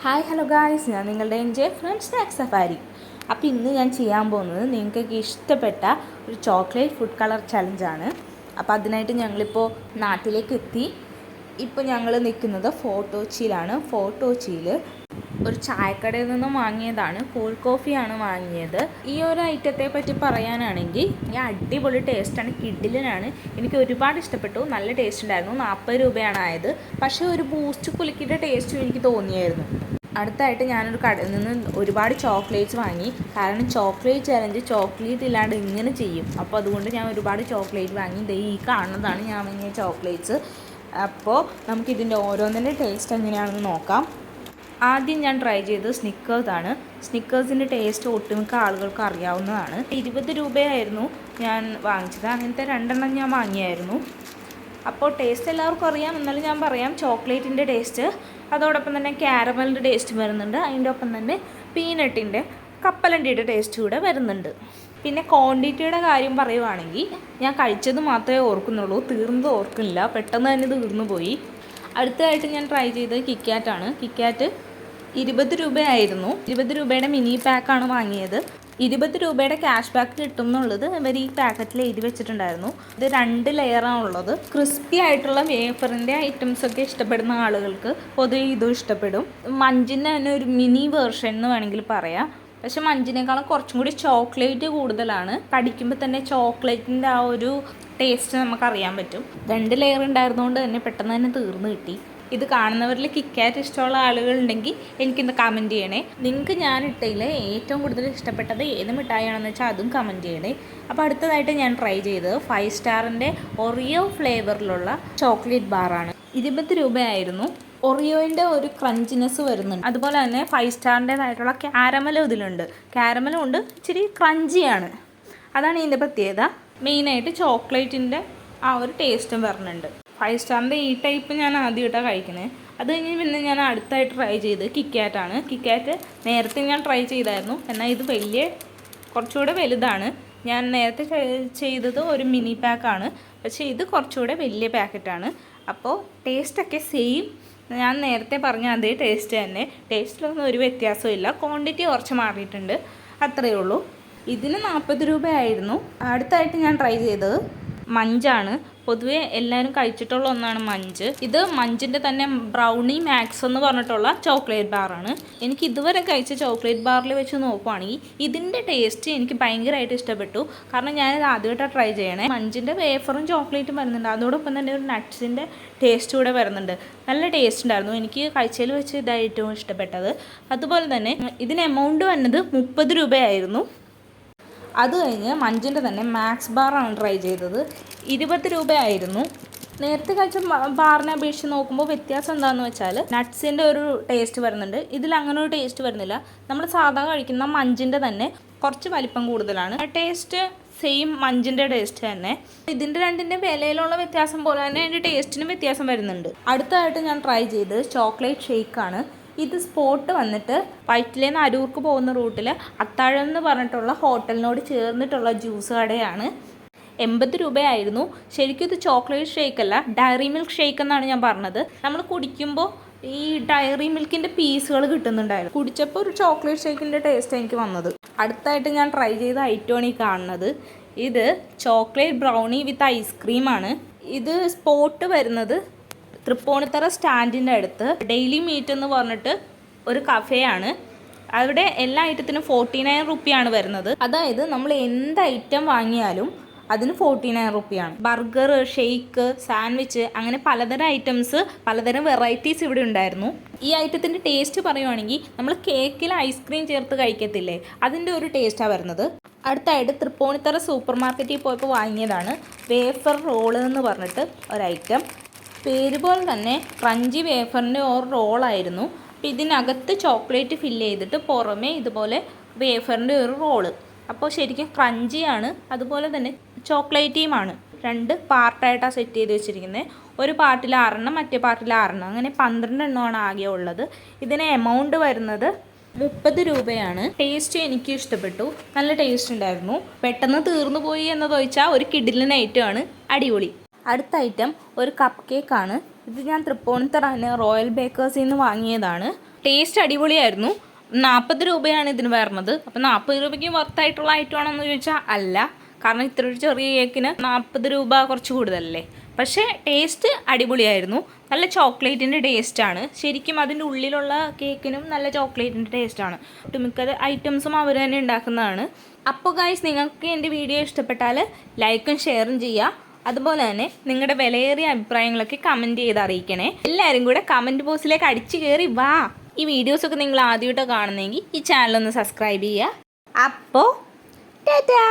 Hi hello guys, ഞാൻ നിങ്ങളുടെ enjoy friends snack safari. അപ്പോൾ ഇന്ന് ഞാൻ ചെയ്യാൻ പോകുന്നത് നിങ്ങൾക്ക് ഇഷ്ടപ്പെട്ട ഒരു ചോക്ലേറ്റ് ഫുഡ് കളർ ചലഞ്ചാണ്. അപ്പോൾ അതിനായിട്ട് ഞങ്ങളിപ്പോൾ നാട്ടിലേക്ക് എത്തി. ഇപ്പോൾ ഞങ്ങൾ നിൽക്കുന്നത് ഫോർട്ട് കൊച്ചിയിലാണ്. ഫോർട്ട് കൊച്ചിയിൽ ഒരു ചായക്കടയിൽ നിന്നും വാങ്ങിയതാണ്. കോൾഡ് കോഫിയാണ് വാങ്ങിയത്. ഈ ഒരു ഐറ്റത്തെ പറ്റി പറയാനാണെങ്കിൽ ഈ അടിപൊളി ടേസ്റ്റാണ്, കിഡിലിനാണ്. എനിക്ക് ഒരുപാട് ഇഷ്ടപ്പെട്ടു, നല്ല ടേസ്റ്റ് ഉണ്ടായിരുന്നു. 40 രൂപയാണ് ആയത്. പക്ഷേ ഒരു ബൂസ്റ്റ് കുലുക്കിയുടെ ടേസ്റ്റും എനിക്ക് തോന്നിയായിരുന്നു. അടുത്തായിട്ട് ഞാനൊരു കടയിൽ നിന്ന് ഒരുപാട് ചോക്ലേറ്റ്സ് വാങ്ങി. കാരണം ചോക്ലേറ്റ് ചലഞ്ച് ചോക്ലേറ്റ് ഇല്ലാണ്ട് ഇങ്ങനെ ചെയ്യും. അപ്പോൾ അതുകൊണ്ട് ഞാൻ ഒരുപാട് ചോക്ലേറ്റ് വാങ്ങി. ഈ കാണുന്നതാണ് ഞാൻ വാങ്ങിയ ചോക്ലേറ്റ്സ്. അപ്പോൾ നമുക്കിതിൻ്റെ ഓരോന്നിൻ്റെ ടേസ്റ്റ് എങ്ങനെയാണെന്ന് നോക്കാം. ആദ്യം ഞാൻ ട്രൈ ചെയ്തത് സ്നിക്കേഴ്സാണ്. സ്നിക്കേഴ്സിൻ്റെ ടേസ്റ്റ് ഒട്ടുമിക്ക ആളുകൾക്ക് അറിയാവുന്നതാണ്. 20 രൂപയായിരുന്നു ഞാൻ വാങ്ങിച്ചത്. അങ്ങനത്തെ 2 ഞാൻ വാങ്ങിയായിരുന്നു. അപ്പോൾ ടേസ്റ്റ് എല്ലാവർക്കും അറിയാം, എന്നാലും ഞാൻ പറയാം. ചോക്ലേറ്റിൻ്റെ ടേസ്റ്റ്, അതോടൊപ്പം തന്നെ ക്യാരമലിൻ്റെ ടേസ്റ്റ് വരുന്നുണ്ട്. അതിൻ്റെ ഒപ്പം തന്നെ പീനട്ടിൻ്റെ കപ്പലണ്ടിയുടെ ടേസ്റ്റ് കൂടെ വരുന്നുണ്ട്. പിന്നെ ക്വാണ്ടിറ്റിയുടെ കാര്യം പറയുവാണെങ്കിൽ ഞാൻ കഴിച്ചത് മാത്രമേ ഓർക്കുന്നുള്ളൂ, തീർന്നത് ഓർക്കുന്നില്ല. പെട്ടെന്ന് തന്നെ തീർന്നു പോയി. അടുത്തതായിട്ട് ഞാൻ ട്രൈ ചെയ്തത് കിറ്റ്കാറ്റാണ്. കിറ്റ്കാറ്റ് 20 രൂപയായിരുന്നു. 20 രൂപയുടെ മിനി പാക്കാണ് വാങ്ങിയത്. 20 രൂപയുടെ ക്യാഷ് ബാക്ക് കിട്ടും എന്നുള്ളത് ഇവർ ഈ പാക്കറ്റിൽ എഴുതി വെച്ചിട്ടുണ്ടായിരുന്നു. ഇത് 2 ലെയറാണ് ഉള്ളത്. ക്രിസ്പി ആയിട്ടുള്ള വേഫറിൻ്റെ ഐറ്റംസൊക്കെ ഇഷ്ടപ്പെടുന്ന ആളുകൾക്ക് പൊതുവെ ഇതും ഇഷ്ടപ്പെടും. മഞ്ചിൻ്റെ തന്നെ ഒരു മിനി വേർഷൻ എന്ന് വേണമെങ്കിൽ പറയാം. പക്ഷെ മഞ്ചിനേക്കാളും കുറച്ചും കൂടി ചോക്ലേറ്റ് കൂടുതലാണ്. കടിക്കുമ്പോൾ തന്നെ ചോക്ലേറ്റിൻ്റെ ആ ഒരു ടേസ്റ്റ് നമുക്കറിയാൻ പറ്റും. 2 ലെയർ ഉണ്ടായിരുന്നതുകൊണ്ട് തന്നെ പെട്ടെന്ന് തന്നെ തീർന്നു കിട്ടി. ഇത് കാണുന്നവരിൽ കിറ്റ്കാറ്റ് ഇഷ്ടമുള്ള ആളുകളുണ്ടെങ്കിൽ എനിക്കിന്ന് കമൻറ്റ് ചെയ്യണേ. നിങ്ങൾക്ക് ഞാനിട്ടതിൽ ഏറ്റവും കൂടുതൽ ഇഷ്ടപ്പെട്ടത് ഏത് മിഠായിയാണെന്ന് വെച്ചാൽ അതും കമൻറ്റ് ചെയ്യണേ. അപ്പോൾ അടുത്തതായിട്ട് ഞാൻ ട്രൈ ചെയ്തത് 5 സ്റ്റാറിൻ്റെ ഒറിയോ ഫ്ലേവറിലുള്ള ചോക്ലേറ്റ് ബാറാണ്. 20 രൂപയായിരുന്നു. ഒറിയോൻ്റെ ഒരു ക്രഞ്ചിനെസ് വരുന്നുണ്ട്. അതുപോലെ തന്നെ 5 സ്റ്റാറിൻ്റേതായിട്ടുള്ള ക്യാരമലും ഇതിലുണ്ട്. ക്യാരമലും ഉണ്ട്, ഇച്ചിരി ക്രഞ്ചിയാണ്. അതാണ് ഇതിൻ്റെ പ്രത്യേകത. മെയിനായിട്ട് ചോക്ലേറ്റിൻ്റെ ആ ഒരു ടേസ്റ്റും വരുന്നുണ്ട്. 5 സ്റ്റാറിൻ്റെ ഈ ടൈപ്പ് ഞാൻ ആദ്യമായിട്ടാണ് കഴിക്കുന്നത്. അത് കഴിഞ്ഞ് പിന്നെ ഞാൻ അടുത്തായിട്ട് ട്രൈ ചെയ്ത് കിറ്റ്കാറ്റാണ്. കിറ്റ്കാറ്റ് നേരത്തെ ഞാൻ ട്രൈ ചെയ്തായിരുന്നു, എന്നാൽ ഇത് കുറച്ചുകൂടെ വലുതാണ്. ഞാൻ നേരത്തെ ചെയ്തത് ഒരു മിനി പാക്കാണ്, പക്ഷേ ഇത് കുറച്ചുകൂടെ വലിയ പാക്കറ്റാണ്. അപ്പോൾ ടേസ്റ്റൊക്കെ സെയിം, ഞാൻ നേരത്തെ പറഞ്ഞ അതേ ടേസ്റ്റ് തന്നെ. ടേസ്റ്റിലൊന്നും ഒരു വ്യത്യാസവും ഇല്ല. ക്വാണ്ടിറ്റി കുറച്ച് മാറിയിട്ടുണ്ട്, അത്രയേ ഉള്ളൂ. ഇതിന് 40 രൂപയായിരുന്നു. അടുത്തായിട്ട് ഞാൻ ട്രൈ ചെയ്തത് മഞ്ചാണ്. പൊതുവെ എല്ലാവരും കഴിച്ചിട്ടുള്ള ഒന്നാണ് മഞ്ച്. ഇത് മഞ്ചിൻ്റെ തന്നെ ബ്രൗണി മാക്സ് എന്ന് പറഞ്ഞിട്ടുള്ള ചോക്ലേറ്റ് ബാറാണ്. എനിക്ക് ഇതുവരെ കഴിച്ച ചോക്ലേറ്റ് ബാറിൽ വെച്ച് നോക്കുവാണെങ്കിൽ ഇതിൻ്റെ ടേസ്റ്റ് എനിക്ക് ഭയങ്കരമായിട്ട് ഇഷ്ടപ്പെട്ടു. കാരണം ഞാനിത് ആദ്യമായിട്ടാണ് ട്രൈ ചെയ്യണേ. മഞ്ചിൻ്റെ വേഫറും ചോക്ലേറ്റും വരുന്നുണ്ട്, അതോടൊപ്പം തന്നെ ഒരു നട്ട്സിൻ്റെ ടേസ്റ്റ് കൂടെ വരുന്നുണ്ട്. നല്ല ടേസ്റ്റ് ഉണ്ടായിരുന്നു. എനിക്ക് കഴിച്ചതിൽ വെച്ച് ഇതാണ് ഏറ്റവും ഇഷ്ടപ്പെട്ടത്. അതുപോലെ തന്നെ ഇതിന് എമൗണ്ട് വന്നത് 30 രൂപയായിരുന്നു. അത് കഴിഞ്ഞ് മഞ്ചിൻ്റെ തന്നെ മാക്സ് ബാറാണ് ട്രൈ ചെയ്തത്. 20 രൂപയായിരുന്നു. നേരത്തെ കഴിച്ച ബാറിനെ അപേക്ഷിച്ച് നോക്കുമ്പോൾ വ്യത്യാസം എന്താണെന്ന് വെച്ചാൽ നട്ട്സിൻ്റെ ഒരു ടേസ്റ്റ് വരുന്നുണ്ട്. ഇതിൽ അങ്ങനെ ഒരു ടേസ്റ്റ് വരുന്നില്ല. നമ്മൾ സാധാ കഴിക്കുന്ന മഞ്ചിൻ്റെ തന്നെ കുറച്ച് വലിപ്പം കൂടുതലാണ്. ടേസ്റ്റ് സെയിം മഞ്ചിൻ്റെ ടേസ്റ്റ് തന്നെ. ഇതിൻ്റെ രണ്ടിൻ്റെ വിലയിലുള്ള വ്യത്യാസം പോലെ തന്നെ അതിൻ്റെ ടേസ്റ്റിനും വ്യത്യാസം വരുന്നുണ്ട്. അടുത്തതായിട്ട് ഞാൻ ട്രൈ ചെയ്തത് ചോക്ലേറ്റ് ഷേക്കാണ്. ഇത് സ്പോട്ട് വന്നിട്ട് വൈറ്റിലേന്ന് അരൂർക്ക് പോകുന്ന റൂട്ടിൽ അത്താഴം എന്ന് പറഞ്ഞിട്ടുള്ള ഹോട്ടലിനോട് ചേർന്നിട്ടുള്ള ജ്യൂസ് കടയാണ്. 80 രൂപയായിരുന്നു. ശരിക്കും ഇത് ചോക്ലേറ്റ് ഷേക്ക് അല്ല, ഡയറി മിൽക്ക് ഷേക്ക് എന്നാണ് ഞാൻ പറഞ്ഞത്. നമ്മൾ കുടിക്കുമ്പോൾ ഈ ഡയറി മിൽക്കിൻ്റെ പീസുകൾ കിട്ടുന്നുണ്ടായിരുന്നു. കുടിച്ചപ്പോൾ ഒരു ചോക്ലേറ്റ് ഷേക്കിൻ്റെ ടേസ്റ്റ് എനിക്ക് വന്നത്. അടുത്തായിട്ട് ഞാൻ ട്രൈ ചെയ്ത ഐറ്റമാണ് ഈ കാണുന്നത്. ഇത് ചോക്ലേറ്റ് ബ്രൗണി വിത്ത് ഐസ്ക്രീമാണ്. ഇത് സ്പോട്ട് വരുന്നത് തൃപ്പൂണിത്തറ സ്റ്റാൻഡിൻ്റെ അടുത്ത് ഡെയിലി മീറ്റ് എന്ന് പറഞ്ഞിട്ട് ഒരു കഫേയാണ്. അവിടെ എല്ലാ ഐറ്റത്തിനും 49 റുപ്പിയാണ് വരുന്നത്. അതായത് നമ്മൾ എന്ത് ഐറ്റം വാങ്ങിയാലും അതിന് 49 റുപ്പിയാണ്. ബർഗർ, ഷെയ്ക്ക്, സാൻഡ്വിച്ച്, അങ്ങനെ പലതരം ഐറ്റംസ്, പലതരം വെറൈറ്റീസ് ഇവിടെ ഉണ്ടായിരുന്നു. ഈ ഐറ്റത്തിൻ്റെ ടേസ്റ്റ് പറയുവാണെങ്കിൽ നമ്മൾ കേക്കിൽ ഐസ്ക്രീം ചേർത്ത് കഴിക്കത്തില്ലേ, അതിൻ്റെ ഒരു ടേസ്റ്റാണ് വരുന്നത്. അടുത്തായിട്ട് തൃപ്പൂണിത്തറ സൂപ്പർ മാർക്കറ്റിൽ പോയപ്പോൾ വാങ്ങിയതാണ് വേഫർ റോള് എന്ന് പറഞ്ഞിട്ട് ഒരു ഐറ്റം. പേര് പോലെ തന്നെ ക്രഞ്ചി വേഫറിൻ്റെ ഒരു റോളായിരുന്നു. അപ്പോൾ ഇതിനകത്ത് ചോക്ലേറ്റ് ഫില്ല് ചെയ്തിട്ട് പുറമേ ഇതുപോലെ വേഫറിൻ്റെ ഒരു റോള്. അപ്പോൾ ശരിക്കും ക്രഞ്ചിയാണ്, അതുപോലെ തന്നെ ചോക്ലേറ്റിയുമാണ്. 2 പാർട്ടായിട്ടാണ് സെറ്റ് ചെയ്ത് വെച്ചിരിക്കുന്നത്. ഒരു പാർട്ടിൽ 6, മറ്റേ പാർട്ടിൽ 6, അങ്ങനെ 12 എണ്ണമാണ് ആകെ ഉള്ളത്. ഇതിന് എമൗണ്ട് വരുന്നത് 30 രൂപയാണ്. ടേസ്റ്റ് എനിക്ക് ഇഷ്ടപ്പെട്ടു, നല്ല ടേസ്റ്റ് ഉണ്ടായിരുന്നു. പെട്ടെന്ന് തീർന്നു പോയി എന്ന് ചോദിച്ചാൽ ഒരു കിഡിലിന് ഐറ്റമാണ്, അടിപൊളി. അടുത്ത ഐറ്റം ഒരു കപ്പ് കേക്കാണ്. ഇത് ഞാൻ തൃപ്പൂണിത്തറ റോയൽ ബേക്കേഴ്സിൽ നിന്ന് വാങ്ങിയതാണ്. ടേസ്റ്റ് അടിപൊളിയായിരുന്നു. 40 രൂപയാണ് ഇതിന് വരുന്നത്. അപ്പോൾ 40 രൂപയ്ക്ക് വർത്തായിട്ടുള്ള ഐറ്റമാണെന്ന് ചോദിച്ചാൽ അല്ല. കാരണം ഇത്ര ഒരു ചെറിയ കേക്കിന് 40 രൂപ കുറച്ച് കൂടുതലല്ലേ. പക്ഷേ ടേസ്റ്റ് അടിപൊളിയായിരുന്നു. നല്ല ചോക്ലേറ്റിൻ്റെ ടേസ്റ്റാണ്. ശരിക്കും അതിൻ്റെ ഉള്ളിലുള്ള കേക്കിനും നല്ല ചോക്ലേറ്റിൻ്റെ ടേസ്റ്റാണ്. ഒട്ടുമിക്ക ഐറ്റംസും അവർ തന്നെ ഉണ്ടാക്കുന്നതാണ്. അപ്പോൾ ഗൈസ്, നിങ്ങൾക്ക് എൻ്റെ വീഡിയോ ഇഷ്ടപ്പെട്ടാൽ ലൈക്കും ഷെയറും ചെയ്യുക. അതുപോലെ തന്നെ നിങ്ങളുടെ വിലയേറിയ അഭിപ്രായങ്ങളൊക്കെ കമൻറ്റ് ചെയ്ത് അറിയിക്കണേ. എല്ലാവരും കൂടെ കമൻറ്റ് ബോക്സിലേക്ക് അടിച്ചു കയറി വാ. ഈ വീഡിയോസൊക്കെ നിങ്ങൾ ആദ്യമായിട്ടാണ് കാണുന്നതെങ്കിൽ ഈ ചാനലൊന്ന് സബ്സ്ക്രൈബ് ചെയ്യുക. അപ്പോൾ ടാറ്റാ.